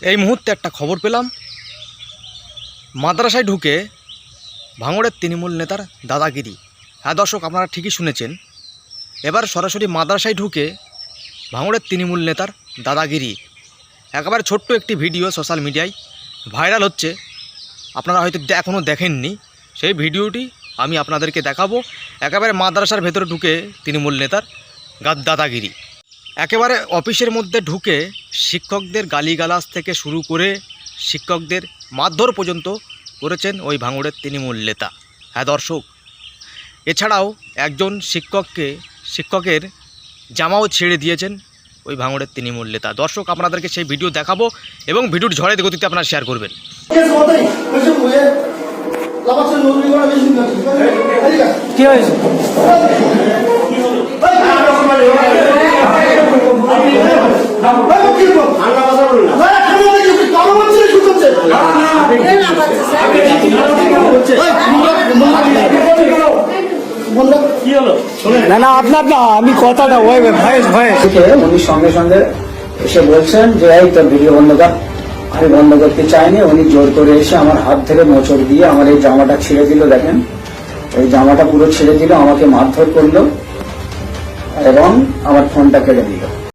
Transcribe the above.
এই মুহূর্তে একটা খবর পেলাম, মাদ্রাসায় ঢুকে ভাঙড়ের তৃণমূল নেতার দাদাগিরি। হ্যাঁ দর্শক, আপনারা ঠিকই শুনেছেন। এবার সরাসরি মাদ্রাসায় ঢুকে ভাঙড়ের তৃণমূল নেতার দাদাগিরি। একেবারে ছোট্ট একটি ভিডিও সোশ্যাল মিডিয়ায় ভাইরাল হচ্ছে, আপনারা হয়তো এখনও দেখেননি। সেই ভিডিওটি আমি আপনাদেরকে দেখাবো। একেবারে মাদ্রাসার ভেতরে ঢুকে তৃণমূল নেতার দাদাগিরি। একেবারে অফিসের মধ্যে ঢুকে শিক্ষকদের গালিগালাজ থেকে শুরু করে শিক্ষকদের মারধর পর্যন্ত করেছেন ওই ভাঙড়ের তৃণমূল নেতা। হ্যাঁ দর্শক, এছাড়াও একজন শিক্ষকের জামাও ছেড়ে দিয়েছেন ওই ভাঙড়ের তৃণমূল নেতা। দর্শক, আপনাদেরকে সেই ভিডিও দেখাবো এবং ভিডিওর ঝড়ের গতিতে আপনারা শেয়ার করবেন। কি হয়েছে? না না আপনার না, আমি কথাটা ওই ভয়েস উনি সঙ্গে সঙ্গে এসে বলছেন যে এই তোর ভিডিও বন্ধ কর। আমি বন্ধ করতে চাইনি, উনি জোর করে এসে আমার হাত ধরে মোচড় দিয়ে আমার এই জামাটা ছিঁড়ে দিল। দেখেন, এই জামাটা পুরো ছিঁড়ে দিল, আমাকে মারধর করলো এবং আমার ফোনটা কেড়ে দিল।